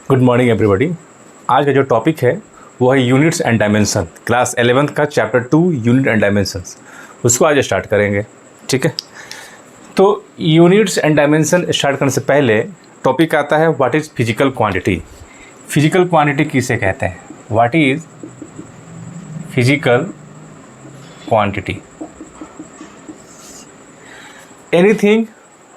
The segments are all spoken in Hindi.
Good morning everybody. आज का जो टॉपिक है वो है units and dimension. Class 11th का चैप्टर 2 यूनिट एंड डायमेंशंस, उसको आज स्टार्ट करेंगे। ठीक है, तो यूनिट्स एंड डायमेंशन स्टार्ट करने से पहले टॉपिक आता है what is physical quantity. Physical quantity किसे कहते हैं? What is physical quantity? Anything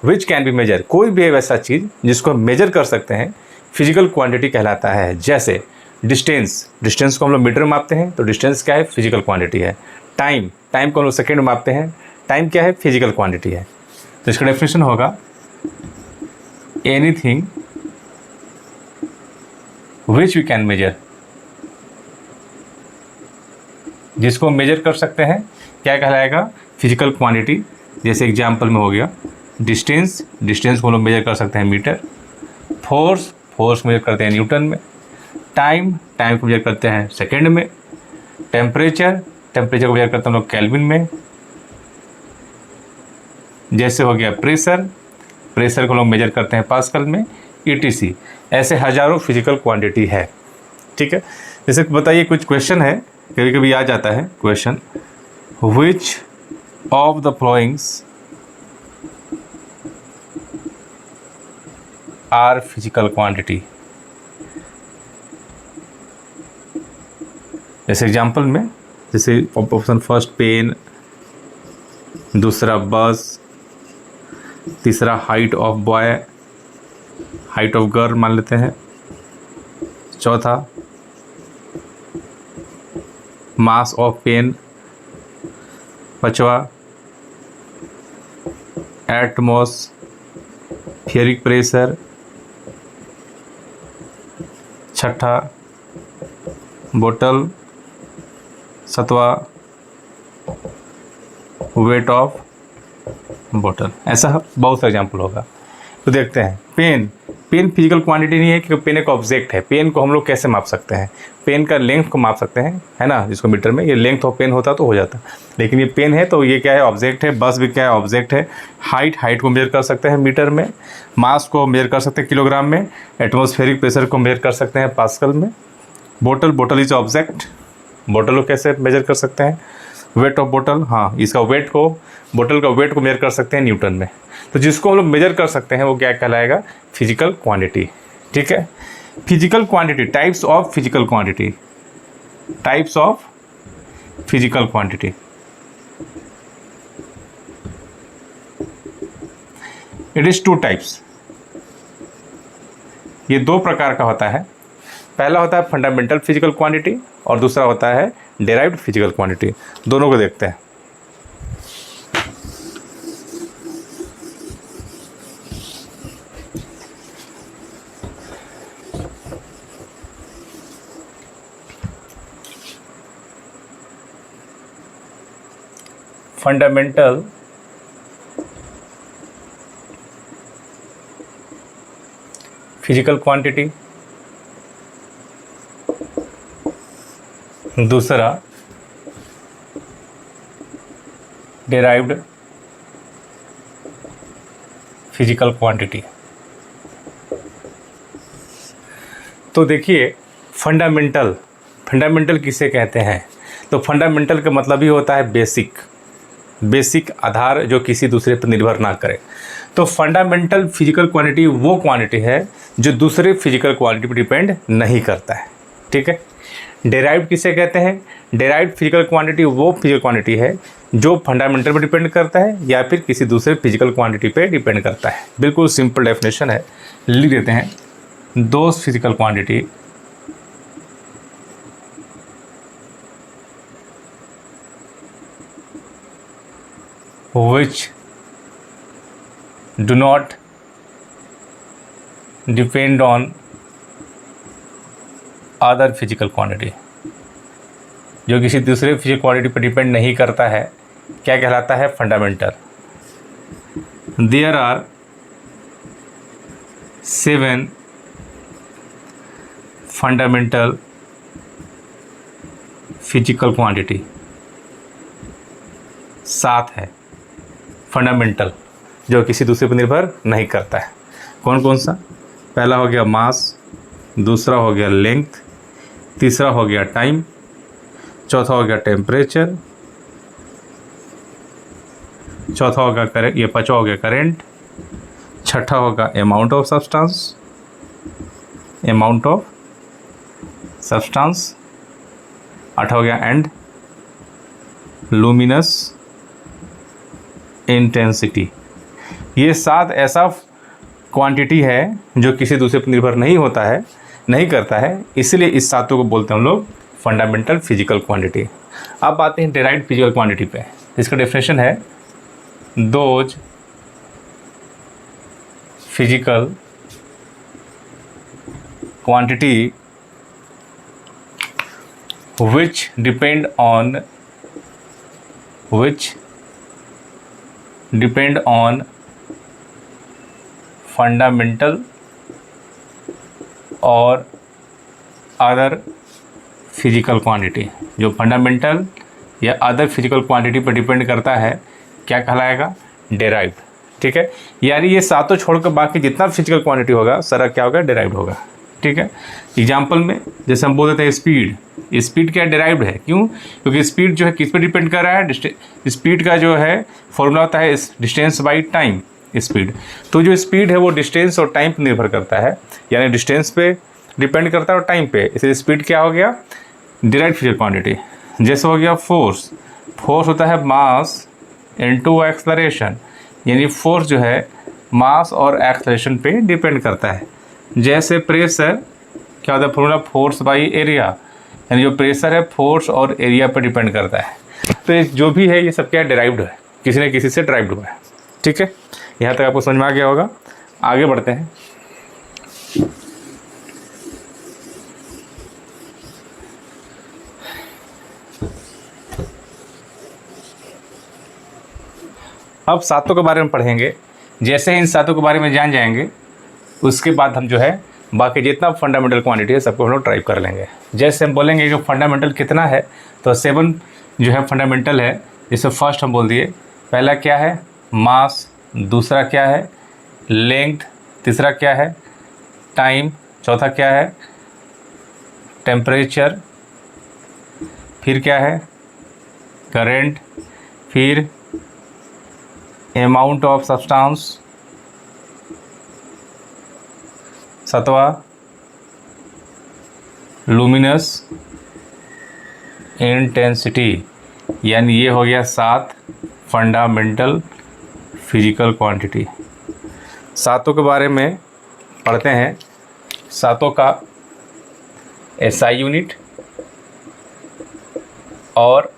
which can be measure, कोई भी वैसा चीज़ जिसको हम मेजर कर सकते हैं फिजिकल क्वांटिटी कहलाता है। जैसे डिस्टेंस को हम लोग मीटर में मापते हैं, तो डिस्टेंस क्या है? फिजिकल क्वांटिटी है। टाइम को हम लोग सेकेंड में मापते हैं, टाइम क्या है? फिजिकल क्वांटिटी है। तो इसका डेफिनेशन होगा anything which we can measure, जिसको मेजर कर सकते हैं क्या कहलाएगा? Physical quantity. जैसे एग्जाम्पल में हो गया डिस्टेंस को हम लोग मेजर कर सकते हैं मीटर। फोर्स को मेजर करते हैं न्यूटन में। टाइम को मेजर करते हैं सेकेंड में। टेम्परेचर को मेजर करते हैं हम लोग केल्विन में। जैसे हो गया प्रेशर को लोग मेजर करते हैं पास्कल में, ETC। ऐसे हजारों फिजिकल क्वांटिटी है। ठीक है, जैसे बताइए कुछ क्वेश्चन है, कभी कभी आ जाता है question, which of the followings are physical quantity. जैसे एग्जाम्पल में, जैसे ऑप्शन फर्स्ट पेन, दूसरा बस, तीसरा height of boy, height of girl मान लेते हैं, चौथा मास ऑफ पेन, पांचवा एटमॉस्फेरिक प्रेशर, छठा बोतल, सातवां वेट ऑफ बोतल। ऐसा बहुत सा एग्जाम्पल होगा। तो देखते हैं पेन फिजिकल क्वांटिटी नहीं है, क्योंकि पेन एक ऑब्जेक्ट है। पेन को हम लोग कैसे माप सकते हैं? पेन का लेंथ को माप सकते हैं, है ना, जिसको मीटर में, ये लेंथ ऑफ पेन होता तो हो जाता, लेकिन ये पेन है तो ये क्या है? ऑब्जेक्ट है। बस भी क्या है? ऑब्जेक्ट है। हाइट को मेजर कर सकते हैं मीटर में। मास को मेजर कर सकते हैं किलोग्राम में। एटमॉस्फेरिक प्रेशर को मेजर कर सकते हैं पास्कल में। बोतल इज ऑब्जेक्ट, बोतल को कैसे मेजर कर सकते हैं? वेट ऑफ बोतल, हाँ, इसका बोतल का वेट को मेजर कर सकते हैं न्यूटन में। तो जिसको हम लोग मेजर कर सकते हैं वो क्या कहलाएगा? Physical quantity. ठीक है, physical quantity, types of physical quantity. It is 2 types. ये 2 प्रकार का होता है। पहला होता है फंडामेंटल फिजिकल क्वांटिटी और दूसरा होता है डेराइव्ड फिजिकल क्वांटिटी। दोनों को देखते हैं। फंडामेंटल फिजिकल क्वांटिटी, दूसरा डेराइव्ड फिजिकल क्वांटिटी। तो देखिए फंडामेंटल किसे कहते हैं? तो फंडामेंटल का मतलब ही होता है बेसिक आधार, जो किसी दूसरे पर निर्भर ना करे। तो फंडामेंटल फिजिकल क्वांटिटी वो क्वांटिटी है जो दूसरे फिजिकल क्वांटिटी पर डिपेंड नहीं करता है। ठीक है, डेराइव्ड किसे कहते हैं? डेराइव्ड फिजिकल क्वांटिटी वो फिजिकल क्वांटिटी है जो फंडामेंटल पर डिपेंड करता है या फिर किसी दूसरे फिजिकल क्वांटिटी पे डिपेंड करता है। बिल्कुल सिंपल डेफिनेशन है, लिख देते हैं। Those physical quantity which do not depend on other physical quantity, जो किसी दूसरे फिजिकल क्वांटिटी पर डिपेंड नहीं करता है, क्या कहलाता है? Fundamental. There are 7 fundamental physical quantity, 7 है फंडामेंटल जो किसी दूसरे पर निर्भर नहीं करता है। कौन कौन सा? पहला हो गया मास, दूसरा हो गया लेंथ, तीसरा हो गया टाइम, चौथा हो गया टेम्परेचर, चौथा होगा करेंट, ये पांचवा हो गया करेंट, छठा होगा अमाउंट ऑफ सब्सटेंस, आठवा हो गया एंड लुमिनस इंटेंसिटी। ये 7 ऐसा क्वांटिटी है जो किसी दूसरे पर निर्भर नहीं होता है, नहीं करता है, इसलिए इस सातों को बोलते हैं हम लोग फंडामेंटल फिजिकल क्वांटिटी। अब आते हैं डेराइव्ड फिजिकल क्वांटिटी पे। इसका डेफिनेशन है those physical quantity which depend on fundamental और अदर फिजिकल क्वांटिटी। जो फंडामेंटल या अदर फिजिकल क्वांटिटी पर डिपेंड करता है क्या कहलाएगा? डेराइव्ड। ठीक है, यानी ये सातों छोड़कर बाकी जितना फिजिकल क्वांटिटी होगा सारा क्या होगा? डेराइव्ड होगा। ठीक है, एग्जाम्पल में जैसे हम बोल देते हैं स्पीड क्या डेराइव्ड है? क्यों? क्योंकि स्पीड जो है किस पे डिपेंड कर रहा है? स्पीड का जो है फॉर्मूला होता है डिस्टेंस बाई टाइम स्पीड। तो जो स्पीड है वो डिस्टेंस और टाइम पर निर्भर करता है, यानी डिस्टेंस पे डिपेंड करता है और टाइम पे, इसलिए स्पीड क्या हो गया? Derived physical quantity. जैसे हो गया फोर्स होता है मास इनटू एक्सेलरेशन, यानी फोर्स जो है मास और एक्सेलरेशन पे डिपेंड करता है। जैसे प्रेशर क्या होता है? फॉर्मूला फोर्स बाई एरिया, यानी जो प्रेशर है फोर्स और एरिया पर डिपेंड करता है। तो ये जो भी है ये सब क्या डेराइव्ड है, किसी न किसी से डेराइव्ड हुआ है। ठीक है, यहाँ तक आपको समझ में आ गया होगा। आगे बढ़ते हैं। अब सातों के बारे में पढ़ेंगे। जैसे इन सातों के बारे में जान जाएंगे उसके बाद हम जो है बाकी जितना फंडामेंटल क्वांटिटी है सबको हम लोग ड्राइव कर लेंगे। जैसे हम बोलेंगे कि फंडामेंटल कितना है, तो 7 जो है फंडामेंटल है। जैसे फर्स्ट हम बोल दिए, पहला क्या है? मास, दूसरा क्या है? लेंथ, तीसरा क्या है? टाइम, चौथा क्या है? टेम्परेचर, फिर क्या है? करंट, फिर अमाउंट ऑफ सब्सटेंस, सातवा लुमिनस इंटेंसिटी। यानी ये हो गया 7 फंडामेंटल फिजिकल क्वांटिटी। सातों के बारे में पढ़ते हैं। सातों का एसआई यूनिट और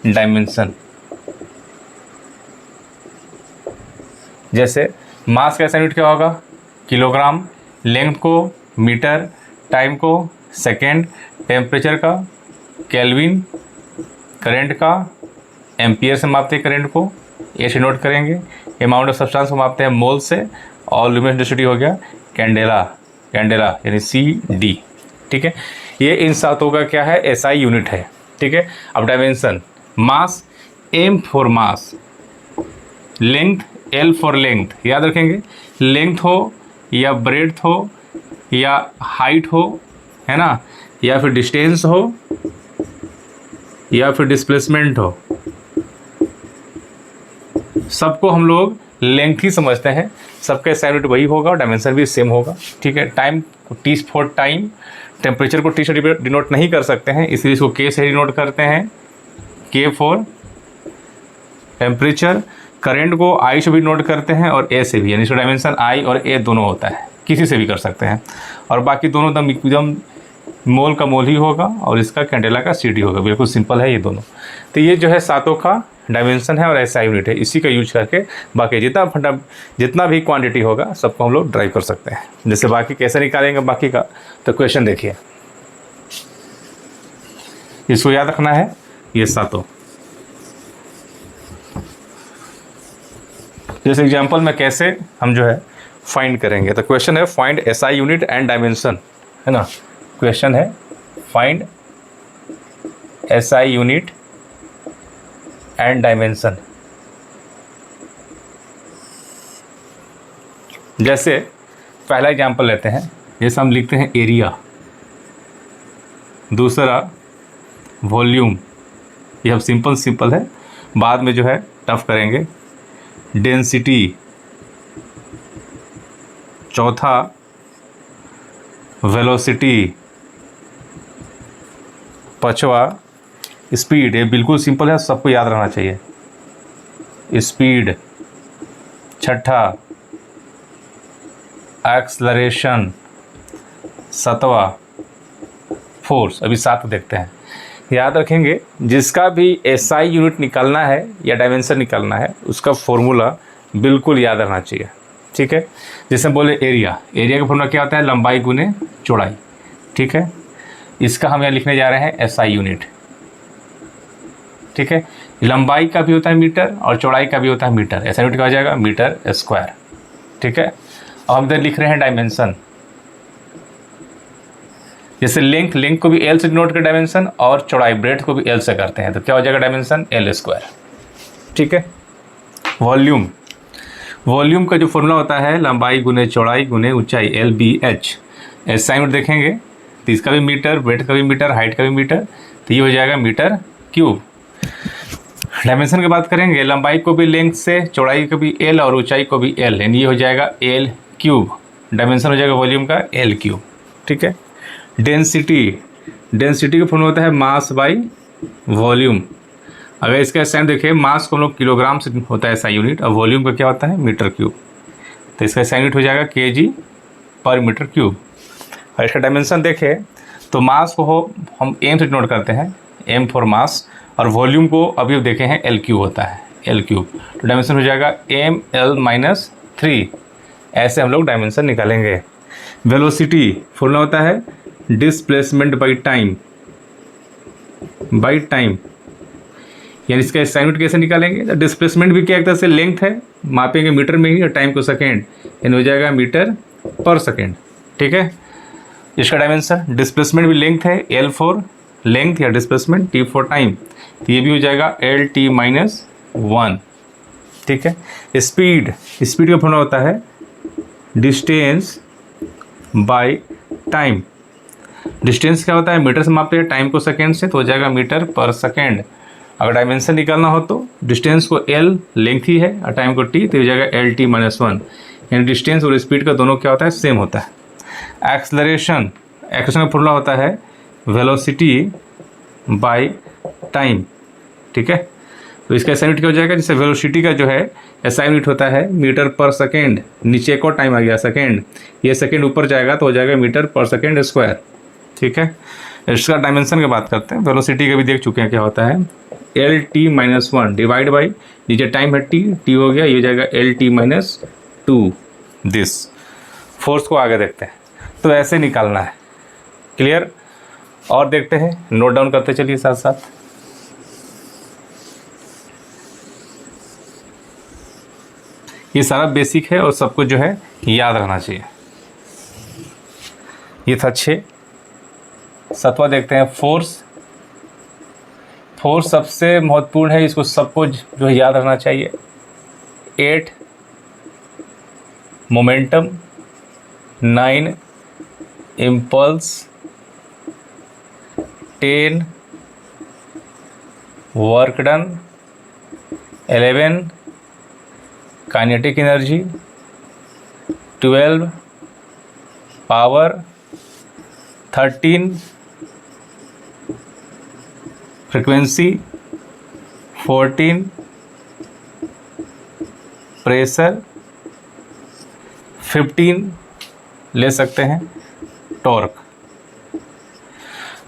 डायमेंशन। जैसे मास का एसआई यूनिट क्या होगा? किलोग्राम, लेंथ को मीटर, टाइम को सेकेंड, टेम्परेचर का केल्विन, करंट का एम्पियर से मापते हैं करंट को, ए से नोट करेंगे। अमाउंट ऑफ सब्सटेंस को मापते हैं मोल से, और लुमिनस इंटेंसिटी हो गया कैंडेला यानी CD। ठीक है, ये इन सातों का क्या है? एसआई यूनिट है। ठीक है, अब dimension, mass M for mass, length L for length. याद रखेंगे, लेंथ हो या ब्रेड्थ हो या हाइट हो, है ना, या फिर डिस्टेंस हो या फिर डिस्प्लेसमेंट हो, सबको हम लोग लेंथ ही समझते हैं। सबका एसआई यूनिट वही होगा और डायमेंशन भी सेम होगा। ठीक है, टाइम को T फॉर टाइम, टेम्परेचर को T से डिनोट नहीं कर सकते हैं, इसलिए इसको K से डिनोट करते हैं, K फॉर टेम्परेचर। करंट को I से भी नोट करते हैं और A से भी, यानी इसका डायमेंशन I और A दोनों होता है, किसी से भी कर सकते हैं। और बाकी दोनों एकदम मोल का मोल ही होगा और इसका कैंडेला का CD होगा। बिल्कुल सिंपल है ये दोनों। तो ये जो है सातों का डायमेंशन है और एसआई यूनिट है। इसी का यूज करके बाकी जितना भी क्वांटिटी होगा सबको हम लोग ड्राइव कर सकते हैं। जैसे बाकी कैसे निकालेंगे बाकी का, तो क्वेश्चन देखिए, इसको याद रखना है। ये सातों, जैसे एग्जांपल में कैसे हम जो है फाइंड करेंगे, तो क्वेश्चन है find SI unit and dimension, है ना। क्वेश्चन है find SI unit and dimension. जैसे पहला एग्जांपल लेते हैं, जैसे हम लिखते हैं एरिया, दूसरा वॉल्यूम, ये अब सिंपल है, बाद में जो है टफ करेंगे। डेंसिटी, चौथा वेलोसिटी, पांचवा स्पीड। ये बिल्कुल सिंपल है, सबको याद रहना चाहिए। स्पीड, छठा एक्सलरेशन, सातवां फोर्स। अभी 7 देखते हैं। याद रखेंगे, जिसका भी एसआई यूनिट निकालना है या डायमेंशन निकालना है उसका फॉर्मूला बिल्कुल याद रहना चाहिए, ठीक है। जैसे बोले एरिया, एरिया का फॉर्मूला क्या होता है? लंबाई गुने चौड़ाई, ठीक है। इसका हम यहाँ लिखने जा रहे हैं एसआई यूनिट, ठीक है। लंबाई का भी होता है मीटर और चौड़ाई का भी होता है मीटर। एसआई यूनिट क्या हो जाएगा? मीटर स्क्वायर, ठीक है। और हम इधर लिख रहे हैं डायमेंशन, जैसे लेंथ को भी एल से डिनोट कर डायमेंशन, और चौड़ाई ब्रेड्थ को भी एल से करते हैं, तो क्या हो जाएगा डायमेंशन? एल स्क्वायर, ठीक है। वॉल्यूम का जो फॉर्मूला होता है लंबाई गुने चौड़ाई गुने ऊंचाई, LBH। एसआई यूनिट देखेंगे तो इसका भी मीटर, ब्रेड्थ का भी मीटर, हाइट का भी मीटर, तो ये हो जाएगा मीटर क्यूब। डायमेंशन की बात करेंगे, लंबाई को भी लेंथ से, चौड़ाई को भी एल और ऊंचाई को भी एल, यानी ये हो जाएगा एल क्यूब। डायमेंशन हो जाएगा वॉल्यूम का एल क्यूब, ठीक है। डेंसिटी का फॉर्मूला होता है मास बाई वॉल्यूम। अगर इसका एसआई देखिए, मास को हम लोग किलोग्राम से होता है एसआई यूनिट, और वॉल्यूम का क्या होता है? Metre cube. तो इसका एसआई यूनिट हो जाएगा केजी पर मीटर क्यूब। और इसका डायमेंशन देखें तो मास को हम एम से नोट करते हैं, एम फॉर मास, और वॉल्यूम को अभी देखे हैं एल क्यूब होता है, एल क्यूब। तो डायमेंशन हो जाएगा ML-3। ऐसे हम लोग डायमेंशन निकालेंगे। वेलोसिटी फॉर्मूला होता है डिस्प्लेसमेंट बाई टाइम, यानी इसका एसआई यूनिट कैसे निकालेंगे? तो डिस्प्लेसमेंट भी क्या एक तरह से लेंथ है, मापेंगे मीटर में ही, और टाइम को सेकेंड, यानी हो जाएगा मीटर पर सेकेंड, ठीक है। इसका डायमेंशन डिस्प्लेसमेंट भी लेंथ है, L फॉर लेंथ या डिस्प्लेसमेंट, T फॉर टाइम, तो ये भी हो जाएगा LT-1, ठीक है। स्पीड का फॉर्मूला होता है डिस्टेंस बाय टाइम। डिस्टेंस क्या होता है? मीटर से मापते हैं, टाइम को सेकेंड से, तो हो जाएगा मीटर पर सेकेंड। अगर डायमेंशन निकालना हो तो डिस्टेंस को L लेंथ ही है और टाइम को T, तो हो जाएगा LT-1, यानी डिस्टेंस और स्पीड का दोनों क्या होता है? सेम होता है। एक्सलरेशन का फॉर्मूला होता है वेलोसिटी बाय टाइम, ठीक है। तो इसका एसआई यूनिट क्या हो जाएगा? जैसे वेलोसिटी का जो है एसआई यूनिट होता है मीटर पर सेकेंड, नीचे एक और टाइम आ गया सेकेंड, ये सेकेंड ऊपर जाएगा तो हो जाएगा मीटर पर सेकेंड स्क्वायर, ठीक है। इसका डायमेंशन की बात करते हैं, वेलोसिटी का भी देख चुके हैं क्या होता है, LT-1 डिवाइड बाई, नीचे टाइम है T हो गया, ये हो जाएगा LT-2 दिस। फोर्स को आगे देखते हैं, तो ऐसे निकालना है, क्लियर। और देखते हैं, नोट डाउन करते चलिए साथ साथ। ये सारा बेसिक है और सबको जो है याद रहना चाहिए। ये था 6। 7वां देखते हैं, फोर्स सबसे महत्वपूर्ण है, इसको सबको जो है याद रखना चाहिए। 8 momentum, 9 impulse, 10 work done, 11 kinetic energy, 12 power, 13 frequency, 14 pressure, 15 ले सकते हैं टॉर्क।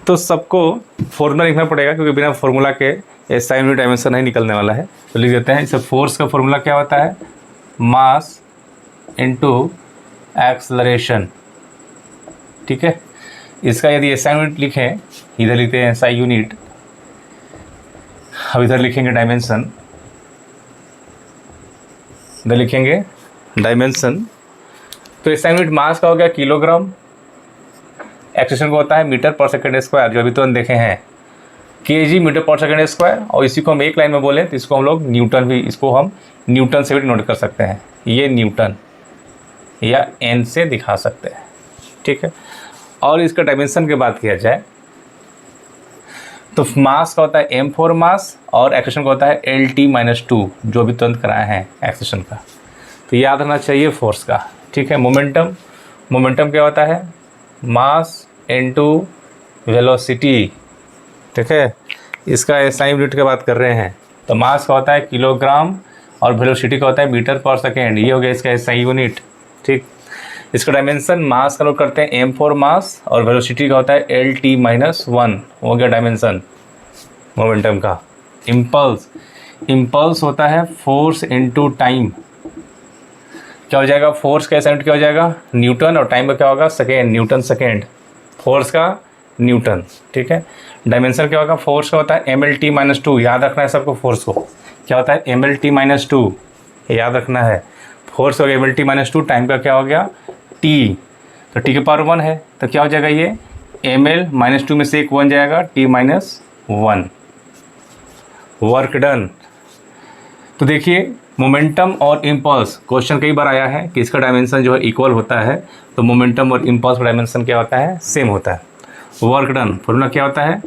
तो सबको फॉर्मूला लिखना पड़ेगा, क्योंकि बिना फॉर्मूला के एसआई यूनिट डायमेंशन नहीं निकलने वाला है। तो लिख देते हैं, इसे फोर्स का फॉर्मूला क्या होता है? मास इनटू एक्सलरेशन, ठीक है। इसका यदि एसआई यूनिट लिखें, इधर लिखते हैं एसआई यूनिट, अब इधर लिखेंगे डायमेंशन, इधर लिखेंगे डायमेंशन। तो एसआई यूनिट मास का हो गया किलोग्राम, एक्सेशन को होता है मीटर पर सेकंड स्क्वायर, जो अभी तुरंत देखे हैं केजी मीटर पर सेकंड स्क्वायर, और इसी को हम एक लाइन में बोलें तो इसको हम लोग न्यूटन भी, इसको हम न्यूटन से भी नोट कर सकते हैं, ये न्यूटन या एन से दिखा सकते हैं, ठीक है। और इसका डायमेंशन की बात किया जाए तो मास का होता है m4 मास और एक्सेलरेशन का होता है LT-2 जो भी तुरंत कराए हैं एक्सेलरेशन का। तो याद रखना चाहिए फोर्स का, ठीक है। मोमेंटम क्या होता है, मास इनटू वेलोसिटी, ठीक है। इसका एसआई यूनिट की बात कर रहे हैं तो मास का होता है किलोग्राम और वेलोसिटी का होता है मीटर पर सेकेंड, ये हो गया इसका एसआई यूनिट, ठीक। इसका डायमेंशन मास का नोट करते हैं m4 मास और वेलोसिटी का होता है LT-1 हो गया डायमेंशन मोमेंटम का। इम्पल्स होता है फोर्स इनटू टाइम, क्या हो जाएगा, फोर्स का यूनिट क्या हो जाएगा न्यूटन और टाइम का क्या होगा सेकेंड, न्यूटन सेकेंड, फोर्स का न्यूटन, ठीक है। डायमेंशन क्या होगा, फोर्स का होता है MLT-2, याद रखना है सबको, फोर्स को क्या होता है MLT-2 याद रखना है। फोर्स हो गया MLT-2, टाइम का क्या हो गया T, तो T के पावर 1 है तो क्या हो जाएगा ये ML-2 में से एक 1 जाएगा T-1, वर्क डन। तो देखिए मोमेंटम और इम्पल्स क्वेश्चन कई बार आया है कि इसका डायमेंशन जो है इक्वल होता है, तो मोमेंटम और इम्पल्स का डायमेंशन क्या होता है, सेम होता है। वर्क डन फॉर्मूला क्या होता है,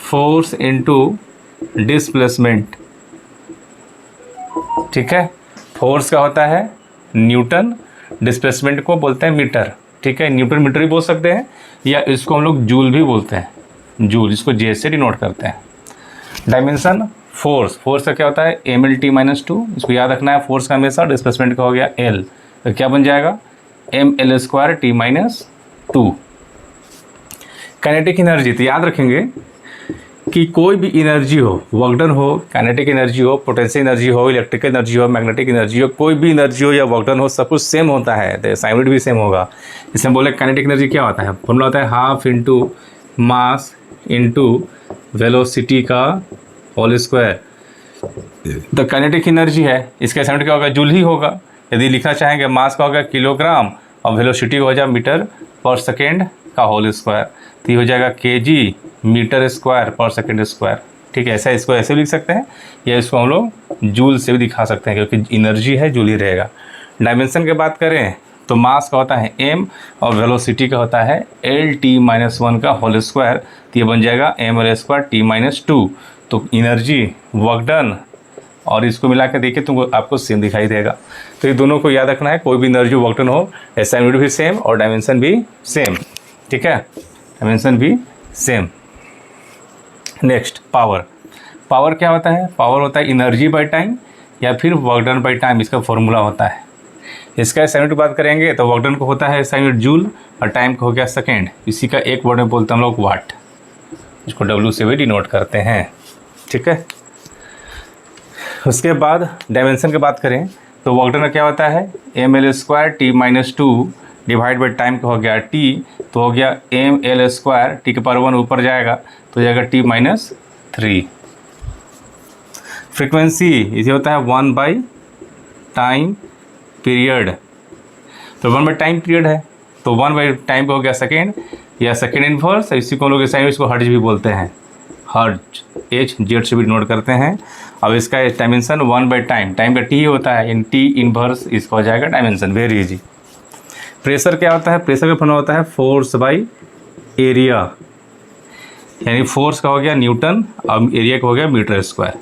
फोर्स इनटू डिस्प्लेसमेंट, ठीक है। फोर्स का होता है न्यूटन, डिस्प्लेसमेंट को बोलते हैं मीटर, ठीक है। न्यूटन मीटर भी बोल सकते हैं या इसको हम लोग जूल भी बोलते हैं, जूल, इसको जे से डिनोट करते हैं। डायमेंशन फोर्स का क्या होता है MLT-2, इसको याद रखना है, फोर्स का हमेशा, डिस्प्लेसमेंट का हो गया L, तो क्या बन जाएगा ML²T-2। काइनेटिक एनर्जी, तो याद रखेंगे कि कोई भी एनर्जी हो, वर्क डन हो, काइनेटिक एनर्जी हो, पोटेंशियल एनर्जी हो, इलेक्ट्रिकल एनर्जी हो, मैग्नेटिक एनर्जी हो, कोई भी एनर्जी हो या वर्क डन हो, सब कुछ सेम होता है, तो साइन यूनिट भी सेम होगा। इसमें बोले काइनेटिक एनर्जी क्या होता है, फॉर्मूला होता है half into mass into velocity का होल स्क्वायर। तो काइनेटिक एनर्जी है, इसका साइन यूनिट क्या होगा, जूल ही होगा। यदि लिखना चाहेंगे मास का होगा किलोग्राम और वेलोसिटी हो जाए मीटर पर सेकेंड का होल स्क्वायर, तो ये हो जाएगा kg मीटर स्क्वायर पर सेकेंड स्क्वायर, ठीक है। ऐसा इसको ऐसे भी लिख सकते हैं या इसको हम लोग जूल से भी दिखा सकते हैं क्योंकि एनर्जी है, जूल ही रहेगा। डायमेंशन की बात करें तो मास का होता है m और वेलोसिटी का होता है LT-1 का होल स्क्वायर, तो ये बन जाएगा ML²T-2। तो एनर्जी, वर्क डन और इसको मिला के देखिए तुमको आपको सेम दिखाई देगा। तो ये दोनों को याद रखना है, कोई भी एनर्जी वर्क डन हो ऐसा यूनिट भी सेम और डायमेंशन भी सेम, ठीक है, डायमेंशन भी सेम। नेक्स्ट पावर क्या होता है, पावर होता है एनर्जी बाय टाइम या फिर वर्क डन बाय टाइम, इसका फॉर्मूला होता है। इसका एसआई यूनिट की बात करेंगे तो वर्क डन को होता है एसआई यूनिट जूल और टाइम को हो गया सेकेंड, इसी का एक वर्ड में बोलते हैं हम लोग वाट, इसको W से भी डिनोट करते हैं, ठीक है। उसके बाद डायमेंशन की बात करें तो वर्क डन का क्या होता है ML²T-2 डिवाइड बाई टाइम का हो गया T, तो हो गया ML², T के पावर 1 ऊपर जाएगा तो हो जाएगा T-3। फ्रीक्वेंसी इसे होता है 1 बाई टाइम पीरियड, तो 1 बाई टाइम पीरियड है तो 1 बाई टाइम का हो गया सेकेंड या सेकेंड इन्वर्स, इसी को हम लोग इसको हर्ट्ज भी बोलते हैं, हर्ट्ज HZ से भी नोट करते हैं। अब इसका डायमेंशन 1 बाई टाइम का T होता है, इन T इन्वर्स इसका हो जाएगा डायमेंशन, वेरी इजी। प्रेशर क्या होता है, प्रेशर का फॉर्मूला होता है फोर्स बाई एरिया, यानी फोर्स का हो गया न्यूटन और एरिया का हो गया मीटर स्क्वायर,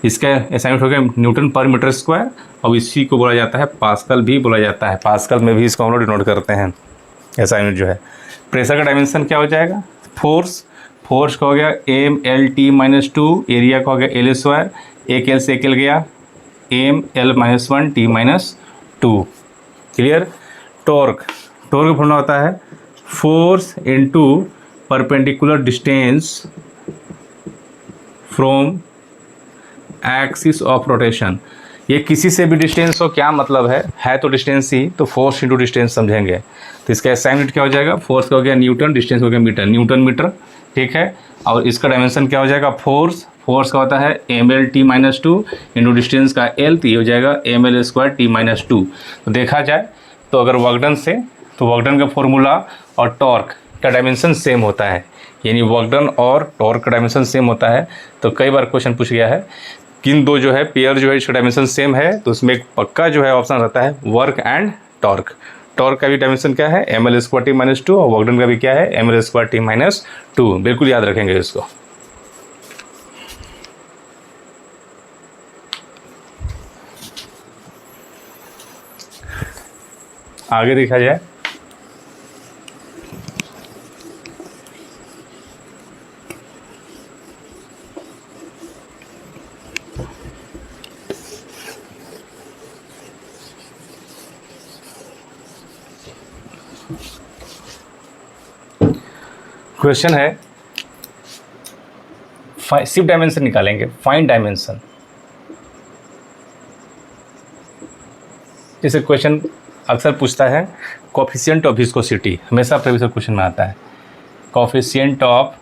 इसका असाइनमेंट हो गया न्यूटन पर मीटर स्क्वायर और इसी को बोला जाता है पास्कल भी बोला जाता है, पास्कल में भी इसको हम लोग डिनोट करते हैं असाइनमेंट जो है। प्रेशर का डायमेंशन क्या हो जाएगा, फोर्स का हो गया MLT-2, एरिया का हो गया L², एक L से एक L गया ML-1T-2, क्लियर। टॉर्क का फॉर्मूला होता है force into perpendicular distance from axis of rotation. ये किसी से भी डिस्टेंस हो, क्या मतलब है तो डिस्टेंस ही, तो फोर्स इंटू डिस्टेंस समझेंगे। तो इसका एसआई यूनिट क्या हो जाएगा, फोर्स का हो गया न्यूटन, डिस्टेंस हो गया मीटर, न्यूटन मीटर, ठीक है। और इसका डायमेंशन क्या हो जाएगा, फोर्स का होता है ML-T-2 इंटू डिस्टेंस का L, तो ये हो जाएगा ML²T-2। तो देखा जाए तो अगर वर्क डन से, तो वर्क डन का फॉर्मूला और टॉर्क का डायमेंशन सेम होता है, यानी वर्क डन और टॉर्क का डायमेंशन सेम होता है। तो कई बार क्वेश्चन पूछ गया है किन दो जो है पेयर जो है इसका डायमेंशन सेम है, तो उसमें एक पक्का जो है ऑप्शन रहता है वर्क एंड टॉर्क। टॉर्क का भी डायमेंशन क्या है, ml²t-2, और वर्क डन का भी क्या है, ml²t-2। बिल्कुल याद रखेंगे इसको। आगे देखा जाए, क्वेश्चन है सिर्फ डायमेंशन निकालेंगे, फाइंड डायमेंशन। जैसे क्वेश्चन अक्सर पूछता है कोफिशिएंट ऑफ विस्कोसिटी, हमेशा प्रीवियस क्वेश्चन में आता है कोफिशिएंट ऑफ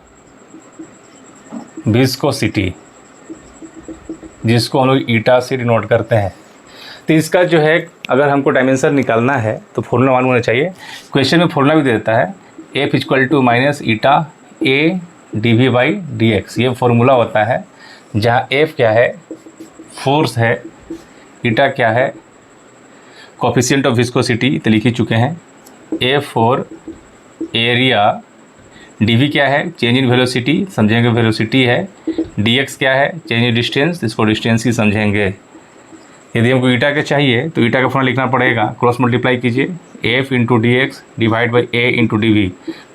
विस्कोसिटी, जिसको हम लोग ईटा से डिनोट करते हैं। तो इसका जो है अगर हमको डायमेंशन निकालना है तो फॉर्मूला मालूम होना चाहिए। क्वेश्चन में फॉर्मूला भी दे देता है F = -ईटा A dV/dx, ये फॉर्मूला होता है जहाँ F क्या है, फोर्स है, ईटा क्या है, कोफिशिएंट ऑफ विस्कोसिटी तो लिख ही चुके हैं, F फॉर एरिया, dV क्या है, चेंज इन वेलोसिटी, समझेंगे वेलोसिटी है, dx क्या है, चेंज इन डिस्टेंस, इसको डिस्टेंस ही समझेंगे। यदि हमको ईटा के चाहिए तो ईटा का फॉर्मूला लिखना पड़ेगा, क्रॉस मल्टीप्लाई कीजिए, F × dx / A × dV।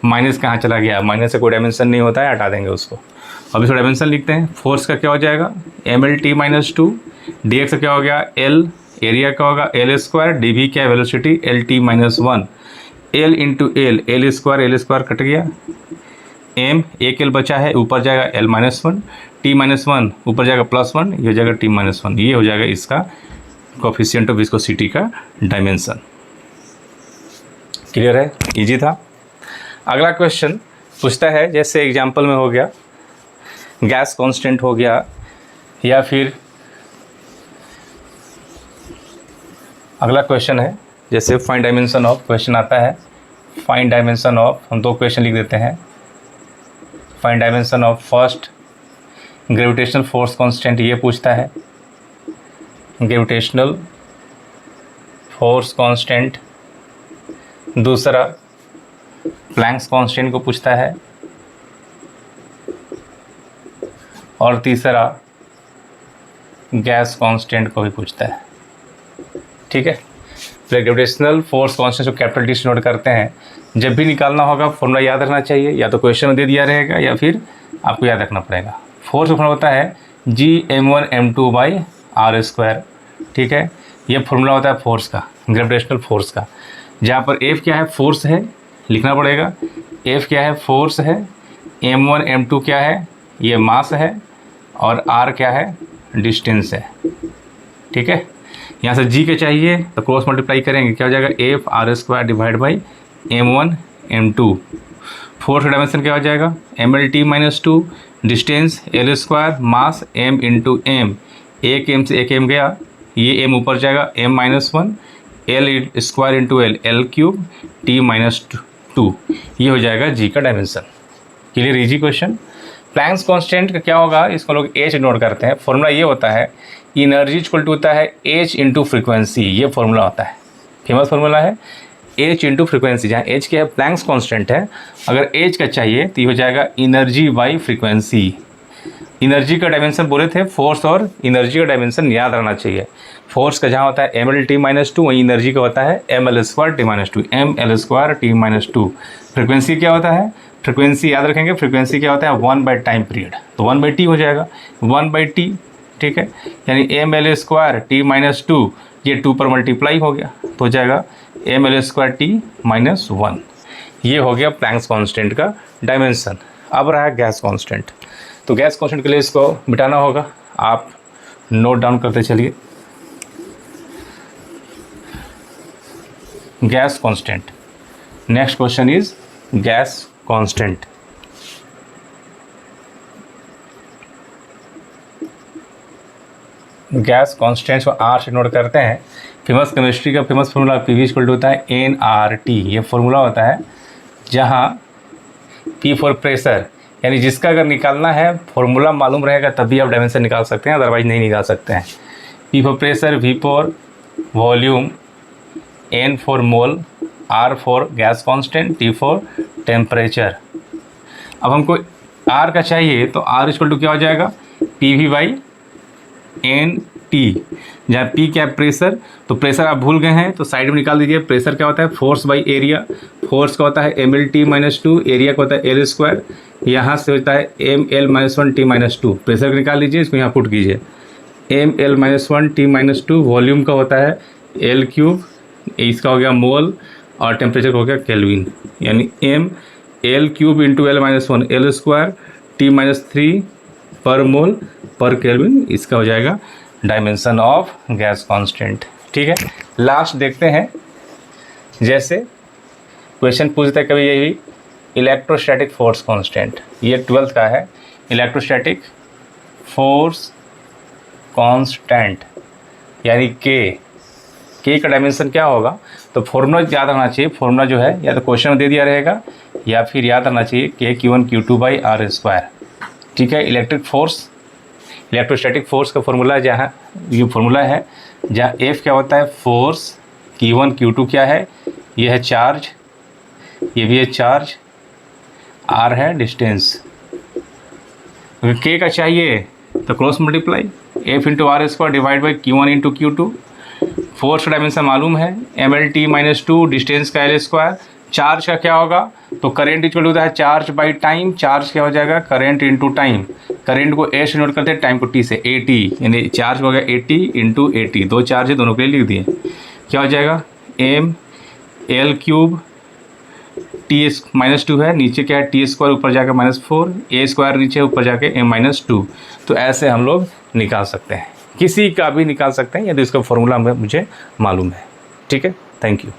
Minus कहाँ चला गया, माइनस से कोई डायमेंशन नहीं होता है, हटा देंगे उसको। अब इसको डायमेंशन लिखते हैं, फोर्स का क्या हो जाएगा, ml_t-2, dx का क्या हो गया, L, एरिया का होगा L², dV क्या है, velocity L_t-1, L × L, L² cut गया, m एक L बचा है, ऊपर जाएगा L-1, t-1 ऊपर जाएगा +1, ये हो जाएगा t-1, ये हो जाएगा इसका कोफिशिएंट ऑफ विस्कोसिटी का डायमेंशन। क्लियर है, इजी था। अगला क्वेश्चन पूछता है, जैसे एग्जांपल में हो गया गैस कांस्टेंट हो गया, या फिर अगला क्वेश्चन है जैसे फाइंड डायमेंशन ऑफ, क्वेश्चन आता है फाइंड डायमेंशन ऑफ, हम दो क्वेश्चन लिख देते हैं। Find dimension of first gravitational force constant, ये पूछता है ग्रेविटेशनल फोर्स कांस्टेंट। दूसरा प्लैंक्स कांस्टेंट को पूछता है, और तीसरा गैस कांस्टेंट को भी पूछता है। ठीक है, तो ग्रेविटेशनल फोर्स कांस्टेंट जो कैपिटल डी से नोट करते हैं, जब भी निकालना होगा फॉर्मूला याद रखना चाहिए, या तो क्वेश्चन में दे दिया रहेगा या फिर आपको याद रखना पड़ेगा। फोर्स का फॉर्मूला होता है Gm1m2/r²। ठीक है, ये फॉर्मूला होता है फोर्स का, ग्रेविटेशनल फोर्स का, जहाँ पर F क्या है, फोर्स है, लिखना पड़ेगा F क्या है, फोर्स है, m1 m2 क्या है, ये मास है, और r क्या है, डिस्टेंस है। ठीक है, यहाँ से G के चाहिए तो क्रॉस मल्टीप्लाई करेंगे, क्या हो जाएगा, F r² / m1 m2। Force का डायमेंशन क्या हो जाएगा, ml_t-2, डिस्टेंस L², मास m × m, एक m से एक m गया, ये m ऊपर जाएगा m-1, L² × L, L³ t-2, ये हो जाएगा G का dimension. Clear, easy question. Planck's constant का क्या होगा, इसको लोग H नोट करते हैं। फॉर्मूला ये होता है एनर्जी इक्वल टू होता है H × फ्रीक्वेंसी, ये फॉर्मूला होता है, फेमस फॉर्मूला है H × फ्रीक्वेंसी, जहाँ H क्या है, प्लैंक्स कांस्टेंट है। अगर H का चाहिए तो ये हो जाएगा एनर्जी / फ्रीक्वेंसी। एनर्जी का डायमेंशन बोले थे, फोर्स और एनर्जी का डायमेंशन याद रहना चाहिए। फोर्स का जहाँ होता है ml_t-2, वही एनर्जी का होता है ml²t-2, ml²t-2। फ्रीक्वेंसी क्या होता है, फ्रीक्वेंसी याद रखेंगे, फ्रीक्वेंसी क्या होता है, 1 टाइम पीरियड, तो 1/t हो जाएगा, 1/t। ठीक है, यानी ml²t-2, ये 2 पर मल्टीप्लाई हो गया तो हो जाएगा ml²t-1। ये हो गया प्लैंक्स कांस्टेंट का डायमेंशन। अब रहा गैस कांस्टेंट, तो गैस कांस्टेंट के लिए इसको मिटाना होगा, आप नोट डाउन करते चलिए। Gas constant, next question is gas constant. Gas constant को R से नोट करते हैं। फेमस केमिस्ट्री का फेमस फार्मूला PV = होता है nRT, ये फार्मूला होता है जहाँ P फॉर प्रेशर, यानी जिसका अगर निकालना है फॉर्मूला मालूम रहेगा तभी आप डायमेंशन निकाल सकते हैं, अदरवाइज नहीं निकाल सकते हैं। P for pressure, V for volume, N for mole, R for gas constant, T for temperature. अब हमको R का चाहिए तो R इक्वल टू क्या हो जाएगा, PV बाई NT, जहाँ P क्या है प्रेशर, तो प्रेशर आप भूल गए हैं तो साइड में निकाल दीजिए। प्रेशर क्या होता है, फोर्स बाई एरिया, फोर्स का होता है MLT-2, एरिया का होता है L स्क्वायर, यहाँ से होता है ML-1T-2। प्रेशर का निकाल लीजिए, इसको यहाँ पुट कीजिए। ML-1T-2 वॉल्यूम का होता है L क्यूब, इसका हो गया मोल, और टेम्परेचर का हो गया केल्विन, यानी ML cube into L-1 L square T-3 पर मोल पर केल्विन, इसका हो जाएगा डायमेंशन ऑफ गैस कांस्टेंट। ठीक है, लास्ट देखते हैं, जैसे क्वेश्चन पूछते हैं कभी यही इलेक्ट्रोस्टैटिक फोर्स कांस्टेंट, ये 12th का है, इलेक्ट्रोस्टैटिक फोर्स कांस्टेंट यानी के का डायमेंशन क्या होगा, तो फॉर्मूला याद रखना चाहिए। फॉर्मूला जो है या तो क्वेश्चन में दे दिया रहेगा या फिर याद रखना चाहिए के Q1 Q2 by R square. ठीक है, इलेक्ट्रोस्टैटिक फोर्स का फॉर्मूला जहाँ ये फॉर्मूला है, जहाँ F क्या होता है फोर्स, Q1 Q2 क्या है, ये है चार्ज, ये भी है चार्ज, R है डिस्टेंस। K का चाहिए तो cross multiply F into R square divide by Q1 into Q2। Force का डायमेंशन मालूम है MLT-2, डिस्टेंस का L स्क्वायर। चार्ज का क्या होगा, तो करंट इक्वल होता है चार्ज बाई टाइम, चार्ज क्या हो जाएगा करंट इंटू टाइम, करंट को A से नोट करते हैं, टाइम को T से, AT, यानी चार्ज हो गया AT इंटू AT, दो चार्ज है दोनों के लिए लिख दिए, क्या हो जाएगा ML क्यूब T-2 है, नीचे क्या है T स्क्वायर, ऊपर जाकर -4, A स्क्वायर नीचे ऊपर जाके M-2। तो ऐसे हम लोग निकाल सकते हैं, किसी का भी निकाल सकते हैं यदि इसका फॉर्मूला मुझे मालूम है। ठीक है, थैंक यू।